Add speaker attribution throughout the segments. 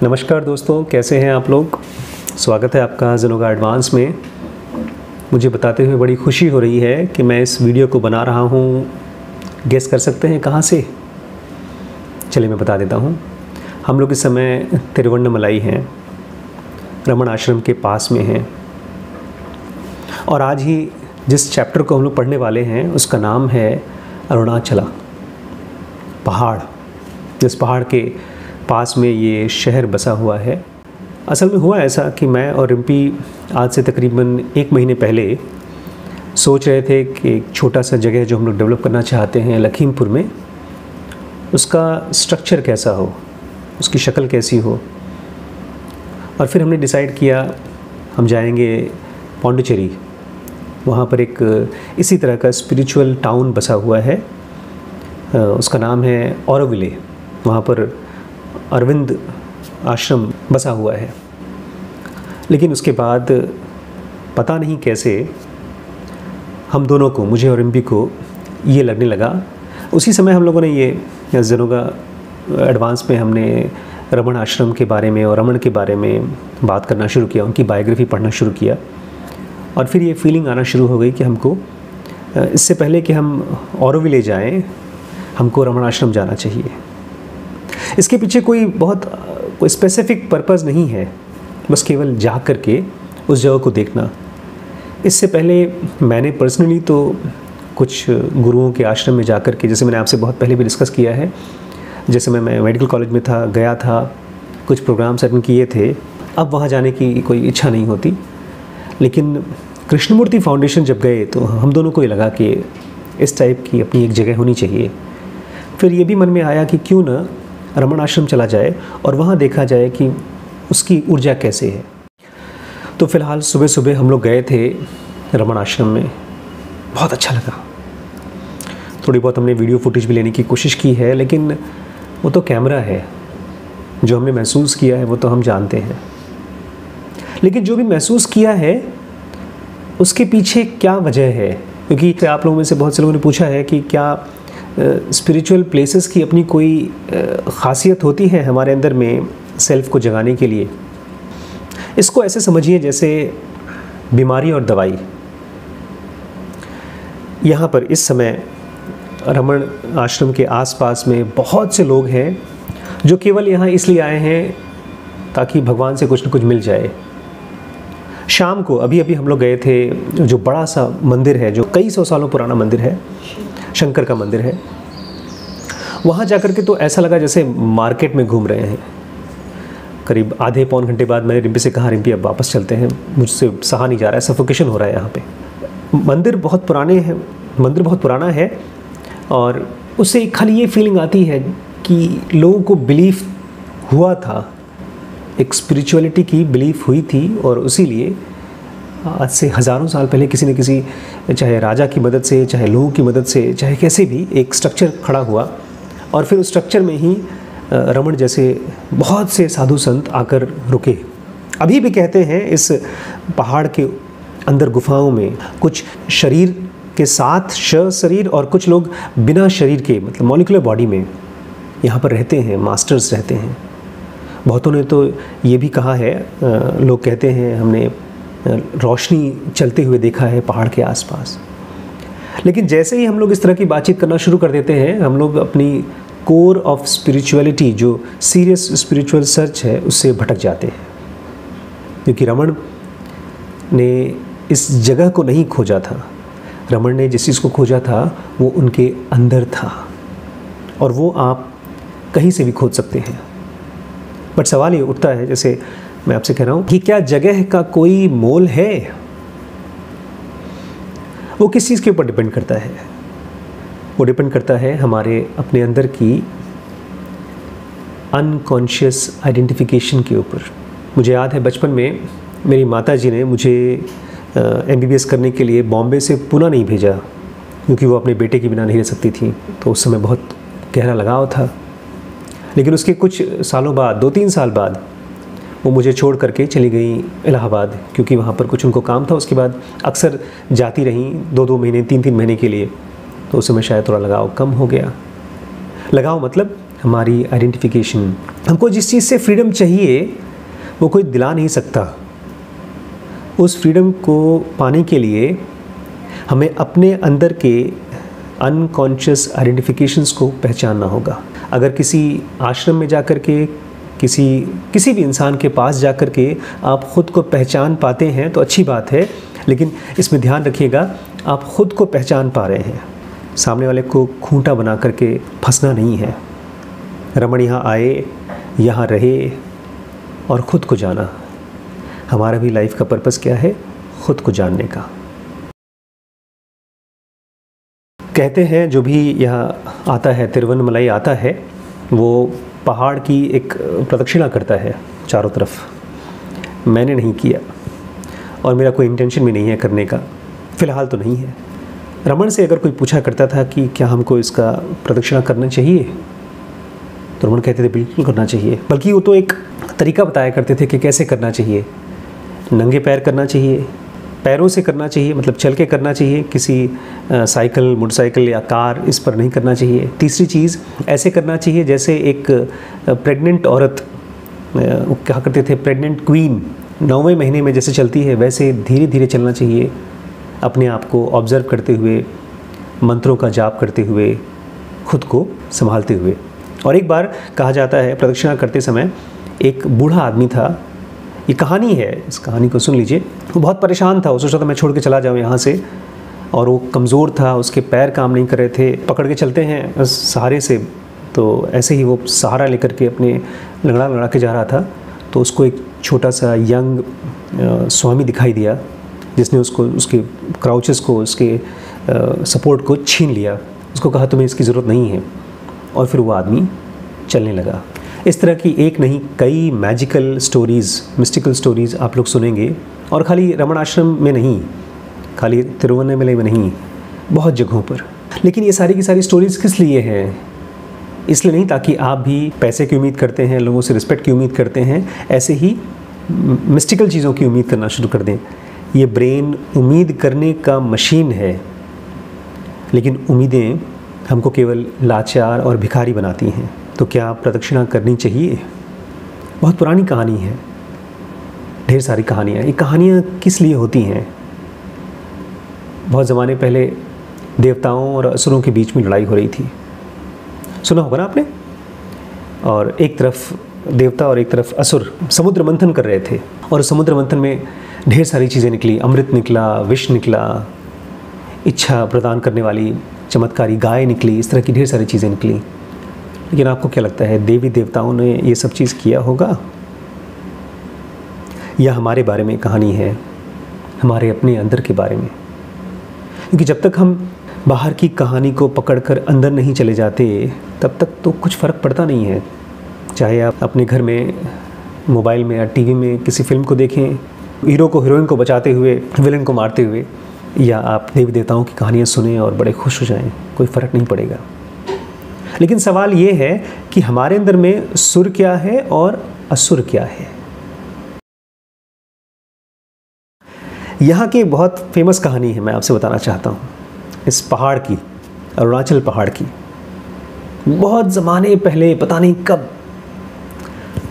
Speaker 1: नमस्कार दोस्तों, कैसे हैं आप लोग। स्वागत है आपका ज़ेनोगा एडवांस में। मुझे बताते हुए बड़ी खुशी हो रही है कि मैं इस वीडियो को बना रहा हूँ। गेस कर सकते हैं कहाँ से? चलिए मैं बता देता हूँ। हम लोग इस समय तिरुवन्नमलाई हैं, रमण आश्रम के पास में हैं। और आज ही जिस चैप्टर को हम लोग पढ़ने वाले हैं उसका नाम है अरुणाचला पहाड़। जिस पहाड़ के पास में ये शहर बसा हुआ है। असल में हुआ ऐसा कि मैं और रिम्पी आज से तकरीबन 1 महीने पहले सोच रहे थे कि एक छोटा सा जगह जो हम लोग डेवलप करना चाहते हैं लखीमपुर में, उसका स्ट्रक्चर कैसा हो, उसकी शक्ल कैसी हो। और फिर हमने डिसाइड किया हम जाएंगे पौंडीचेरी। वहाँ पर एक इसी तरह का स्पिरिचुअल टाउन बसा हुआ है, उसका नाम है ऑरोविले। वहाँ पर अरविंद आश्रम बसा हुआ है। लेकिन उसके बाद पता नहीं कैसे हम दोनों को, मुझे और रिम्पी को, ये लगने लगा। उसी समय हम लोगों ने ये ज़ेनोगा एडवांस में हमने रमण आश्रम के बारे में और रमण के बारे में बात करना शुरू किया, उनकी बायोग्राफी पढ़ना शुरू किया। और फिर ये फीलिंग आना शुरू हो गई कि हमको इससे पहले कि हम ऑरोविले जाएं, हमको रमण आश्रम जाना चाहिए। इसके पीछे कोई स्पेसिफिक पर्पज़ नहीं है, बस केवल जा कर के उस जगह को देखना। इससे पहले मैंने पर्सनली तो कुछ गुरुओं के आश्रम में जा कर के, जैसे मैंने आपसे बहुत पहले भी डिस्कस किया है, जैसे मैं मेडिकल कॉलेज में था, गया था, कुछ प्रोग्राम्स अटेंड किए थे। अब वहाँ जाने की कोई इच्छा नहीं होती। लेकिन कृष्णमूर्ति फाउंडेशन जब गए तो हम दोनों को ये लगा कि इस टाइप की अपनी एक जगह होनी चाहिए। फिर ये भी मन में आया कि क्यों ना रमण आश्रम चला जाए और वहाँ देखा जाए कि उसकी ऊर्जा कैसे है। तो फ़िलहाल सुबह सुबह हम लोग गए थे रमण आश्रम में। बहुत अच्छा लगा। थोड़ी बहुत हमने वीडियो फुटेज भी लेने की कोशिश की है, लेकिन वो तो कैमरा है। जो हमने महसूस किया है वो तो हम जानते हैं। लेकिन जो भी महसूस किया है उसके पीछे क्या वजह है? क्योंकि आप लोगों में से बहुत से लोगों ने पूछा है कि क्या स्पिरिचुअल प्लेसेस की अपनी कोई ख़ासियत होती है हमारे अंदर में सेल्फ़ को जगाने के लिए। इसको ऐसे समझिए जैसे बीमारी और दवाई। यहाँ पर इस समय रमण आश्रम के आसपास में बहुत से लोग हैं जो केवल यहाँ इसलिए आए हैं ताकि भगवान से कुछ न कुछ मिल जाए। शाम को अभी हम लोग गए थे, जो बड़ा सा मंदिर है, जो कई सौ सालों पुराना मंदिर है, शंकर का मंदिर है। वहाँ जाकर के तो ऐसा लगा जैसे मार्केट में घूम रहे हैं। करीब आधे पौन घंटे बाद मैंने रिम्पी से कहा, रिम्पी अब वापस चलते हैं, मुझसे सहा नहीं जा रहा है, सफोकेशन हो रहा है यहाँ पे। मंदिर बहुत पुराना है और उससे खाली ये फीलिंग आती है कि लोगों को बिलीफ हुआ था, एक स्पिरिचुअलिटी की बिलीफ हुई थी। और उसीलिए आज से हज़ारों साल पहले किसी न किसी, चाहे राजा की मदद से, चाहे लोगों की मदद से, चाहे कैसे भी, एक स्ट्रक्चर खड़ा हुआ। और फिर उस स्ट्रक्चर में ही रमण जैसे बहुत से साधु संत आकर रुके। अभी भी कहते हैं इस पहाड़ के अंदर गुफाओं में कुछ शरीर के साथ शरीर और कुछ लोग बिना शरीर के, मतलब मॉलिक्यूलर बॉडी में यहाँ पर रहते हैं, मास्टर्स रहते हैं। बहुतों ने तो ये भी कहा है, लोग कहते हैं हमने रोशनी चलते हुए देखा है पहाड़ के आसपास। लेकिन जैसे ही हम लोग इस तरह की बातचीत करना शुरू कर देते हैं, हम लोग अपनी कोर ऑफ स्पिरिचुअलिटी, जो सीरियस स्पिरिचुअल सर्च है, उससे भटक जाते हैं। क्योंकि रमण ने इस जगह को नहीं खोजा था। रमण ने जिस चीज़ को खोजा था वो उनके अंदर था, और वो आप कहीं से भी खोज सकते हैं। बट सवाल ये उठता है, जैसे मैं आपसे कह रहा हूँ कि क्या जगह का कोई मोल है? वो किस चीज़ के ऊपर डिपेंड करता है? वो डिपेंड करता है हमारे अपने अंदर की अनकॉन्शियस आइडेंटिफिकेशन के ऊपर। मुझे याद है बचपन में मेरी माता जी ने मुझे MBBS करने के लिए बॉम्बे से पुणे नहीं भेजा, क्योंकि वो अपने बेटे के बिना नहीं रह सकती थी। तो उस समय बहुत गहरा लगाव था। लेकिन उसके कुछ सालों बाद, 2-3 साल बाद, वो मुझे छोड़ करके चली गई इलाहाबाद, क्योंकि वहाँ पर कुछ उनको काम था। उसके बाद अक्सर जाती रहीं 2-2 महीने, 3-3 महीने के लिए। तो उस समय शायद थोड़ा लगाव कम हो गया। लगाव मतलब हमारी आइडेंटिफिकेशन। हमको जिस चीज़ से फ्रीडम चाहिए वो कोई दिला नहीं सकता। उस फ्रीडम को पाने के लिए हमें अपने अंदर के अनकॉन्शियस आइडेंटिफिकेशंस को पहचानना होगा। अगर किसी आश्रम में जाकर के किसी भी इंसान के पास जाकर के आप ख़ुद को पहचान पाते हैं तो अच्छी बात है, लेकिन इसमें ध्यान रखिएगा आप ख़ुद को पहचान पा रहे हैं, सामने वाले को खूंटा बना करके फंसना नहीं है। रमण यहाँ आए, यहाँ रहे और ख़ुद को जाना। हमारा भी लाइफ का पर्पस क्या है? ख़ुद को जानने का। कहते हैं जो भी यहाँ आता है, तिरुवन्नमलाई आता है, वो पहाड़ की एक प्रदक्षिणा करता है चारों तरफ। मैंने नहीं किया और मेरा कोई इंटेंशन भी नहीं है करने का, फ़िलहाल तो नहीं है। रमण से अगर कोई पूछा करता था कि क्या हमको इसका प्रदक्षिणा करना चाहिए, तो रमण कहते थे बिल्कुल करना चाहिए। बल्कि वो तो एक तरीका बताया करते थे कि कैसे करना चाहिए। नंगे पैर करना चाहिए, पैरों से करना चाहिए, मतलब चल के करना चाहिए, किसी साइकिल, मोटरसाइकिल या कार इस पर नहीं करना चाहिए। तीसरी चीज़, ऐसे करना चाहिए जैसे एक प्रेग्नेंट औरत, वो क्या करते थे, प्रेग्नेंट क्वीन 9वें महीने में जैसे चलती है वैसे धीरे धीरे चलना चाहिए, अपने आप को ऑब्ज़र्व करते हुए, मंत्रों का जाप करते हुए, खुद को संभालते हुए। और एक बार कहा जाता है प्रदक्षिणा करते समय एक बूढ़ा आदमी था, ये कहानी है, इस कहानी को सुन लीजिए। वो बहुत परेशान था, वो सोच रहा था मैं छोड़ के चला जाऊँ यहाँ से, और वो कमज़ोर था, उसके पैर काम नहीं कर रहे थे, पकड़ के चलते हैं सहारे से। तो ऐसे ही वो सहारा लेकर के अपने लंगड़ा के जा रहा था, तो उसको एक छोटा सा यंग स्वामी दिखाई दिया, जिसने उसको, उसके क्राउचेस को, उसके सपोर्ट को छीन लिया। उसको कहा तुम्हें इसकी ज़रूरत नहीं है, और फिर वो आदमी चलने लगा। इस तरह की एक नहीं कई मैजिकल स्टोरीज़, मिस्टिकल स्टोरीज़ आप लोग सुनेंगे, और खाली रमण आश्रम में नहीं, खाली तिरुवन्नमलाई में नहीं, बहुत जगहों पर। लेकिन ये सारी की सारी स्टोरीज़ किस लिए हैं? इसलिए नहीं ताकि आप भी पैसे की उम्मीद करते हैं, लोगों से रिस्पेक्ट की उम्मीद करते हैं, ऐसे ही मिस्टिकल चीज़ों की उम्मीद करना शुरू कर दें। ये ब्रेन उम्मीद करने का मशीन है, लेकिन उम्मीदें हमको केवल लाचार और भिखारी बनाती हैं। तो क्या प्रदक्षिणा करनी चाहिए? बहुत पुरानी कहानी है, ढेर सारी कहानियाँ। ये कहानियाँ किस लिए होती हैं? बहुत ज़माने पहले देवताओं और असुरों के बीच में लड़ाई हो रही थी, सुना होगा ना आपने। और एक तरफ देवता और एक तरफ असुर समुद्र मंथन कर रहे थे, और समुद्र मंथन में ढेर सारी चीज़ें निकली। अमृत निकला, विष निकला, इच्छा प्रदान करने वाली चमत्कारी गाय निकली, इस तरह की ढेर सारी चीज़ें निकली। लेकिन आपको क्या लगता है, देवी देवताओं ने ये सब चीज़ किया होगा? या हमारे बारे में कहानी है, हमारे अपने अंदर के बारे में? क्योंकि जब तक हम बाहर की कहानी को पकड़कर अंदर नहीं चले जाते, तब तक तो कुछ फ़र्क पड़ता नहीं है। चाहे आप अपने घर में, मोबाइल में या टीवी में किसी फिल्म को देखें, हीरो को हीरोइन को बचाते हुए, विलन को मारते हुए, या आप देवी देवताओं की कहानियाँ सुने और बड़े खुश हो जाएं, कोई फ़र्क नहीं पड़ेगा। लेकिन सवाल ये है कि हमारे अंदर में सुर क्या है और असुर क्या है। यहाँ की बहुत फेमस कहानी है, मैं आपसे बताना चाहता हूँ। इस पहाड़ की, अरुणाचल पहाड़ की, बहुत ज़माने पहले, पता नहीं कब,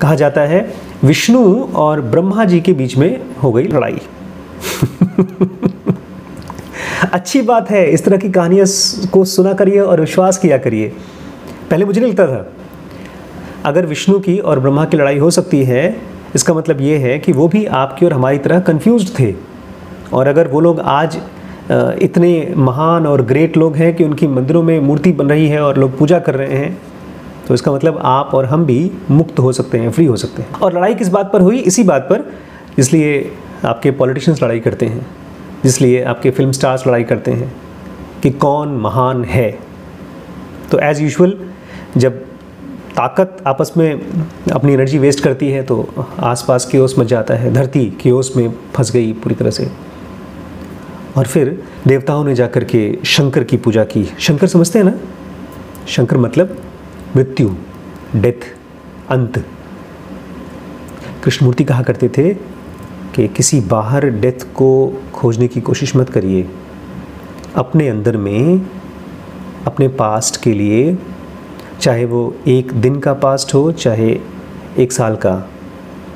Speaker 1: कहा जाता है विष्णु और ब्रह्मा जी के बीच में हो गई लड़ाई। अच्छी बात है, इस तरह की कहानियाँ को सुना करिए और विश्वास किया करिए। पहले मुझे नहीं लगता था, अगर विष्णु की और ब्रह्मा की लड़ाई हो सकती है, इसका मतलब ये है कि वो भी आपकी और हमारी तरह कंफ्यूज्ड थे। और अगर वो लोग आज इतने महान और ग्रेट लोग हैं कि उनकी मंदिरों में मूर्ति बन रही है और लोग पूजा कर रहे हैं, तो इसका मतलब आप और हम भी मुक्त हो सकते हैं, फ्री हो सकते हैं। और लड़ाई किस बात पर हुई? इसी बात पर, इसलिए आपके पॉलिटिशियंस लड़ाई करते हैं, इसलिए आपके फिल्म स्टार्स लड़ाई करते हैं कि कौन महान है। तो एज़ यूजुअल जब ताकत आपस में अपनी एनर्जी वेस्ट करती है तो आसपास केओस मच जाता है, धरती केओस में फंस गई पूरी तरह से। और फिर देवताओं ने जाकर के शंकर की पूजा की। शंकर समझते हैं ना? शंकर मतलब मृत्यु, डेथ, अंत। कृष्णमूर्ति कहा करते थे कि किसी बाहर डेथ को खोजने की कोशिश मत करिए, अपने अंदर में अपने पास्ट के लिए चाहे वो एक दिन का पास्ट हो चाहे एक साल का,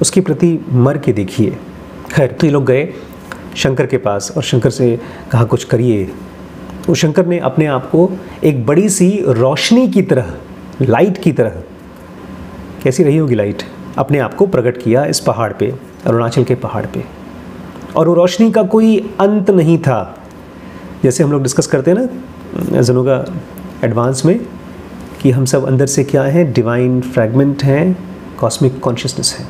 Speaker 1: उसके प्रति मर के देखिए। खैर, तो ये लोग गए शंकर के पास और शंकर से कहा कुछ करिए। तो शंकर ने अपने आप को एक बड़ी सी रोशनी की तरह, लाइट की तरह, कैसी रही होगी लाइट, अपने आप को प्रकट किया इस पहाड़ पे, अरुणाचल के पहाड़ पे। और वो रोशनी का कोई अंत नहीं था। जैसे हम लोग डिस्कस करते हैं ना ज़ेनोगा एडवांस में कि हम सब अंदर से क्या हैं, डिवाइन फ्रैगमेंट हैं, कॉस्मिक कॉन्शियसनेस है।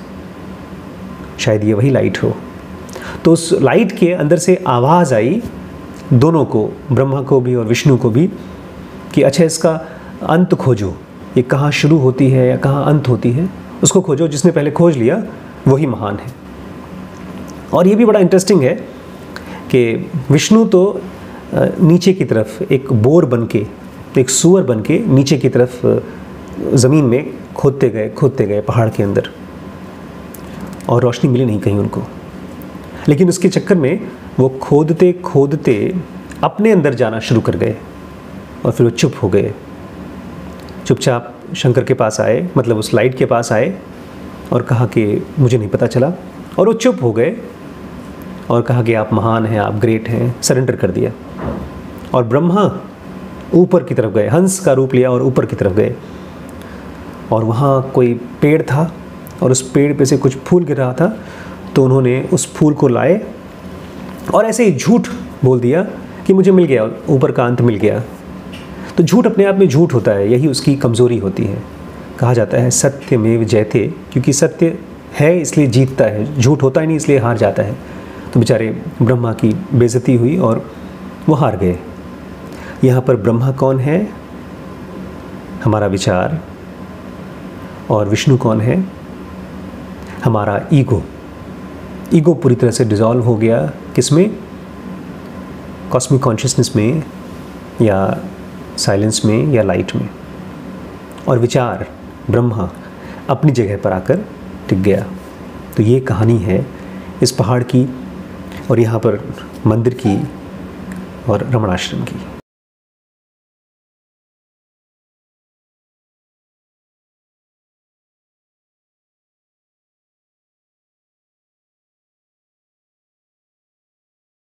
Speaker 1: शायद ये वही लाइट हो। तो उस लाइट के अंदर से आवाज़ आई दोनों को, ब्रह्मा को भी और विष्णु को भी, कि अच्छा इसका अंत खोजो, ये कहाँ शुरू होती है या कहाँ अंत होती है, उसको खोजो। जिसने पहले खोज लिया वही महान है। और ये भी बड़ा इंटरेस्टिंग है कि विष्णु तो नीचे की तरफ एक बोर बन के, एक सुअर बन के नीचे की तरफ ज़मीन में खोदते गए पहाड़ के अंदर, और रोशनी मिली नहीं कहीं उनको। लेकिन उसके चक्कर में वो खोदते खोदते अपने अंदर जाना शुरू कर गए और फिर वो चुप हो गए। चुपचाप शंकर के पास आए, मतलब उस लाइट के पास आए और कहा कि मुझे नहीं पता चला। और वो चुप हो गए और कहा कि आप महान हैं, आप ग्रेट हैं, सरेंडर कर दिया। और ब्रह्मा ऊपर की तरफ गए, हंस का रूप लिया और ऊपर की तरफ गए। और वहाँ कोई पेड़ था और उस पेड़ पे से कुछ फूल गिर रहा था, तो उन्होंने उस फूल को लाए और ऐसे ही झूठ बोल दिया कि मुझे मिल गया, ऊपर का अंत मिल गया। तो झूठ अपने आप में झूठ होता है, यही उसकी कमज़ोरी होती है। कहा जाता है सत्यमेव जयते, क्योंकि सत्य है इसलिए जीतता है, झूठ होता ही नहीं इसलिए हार जाता है। तो बेचारे ब्रह्मा की बेइज्जती हुई और वो हार गए। यहाँ पर ब्रह्मा कौन है? हमारा विचार। और विष्णु कौन है? हमारा ईगो। ईगो पूरी तरह से डिज़ोल्व हो गया, किसमें? कॉस्मिक कॉन्शियसनेस में या साइलेंस में या लाइट में। और विचार, ब्रह्मा, अपनी जगह पर आकर टिक गया। तो ये कहानी है इस पहाड़ की और यहाँ पर मंदिर की और रमणाश्रम की।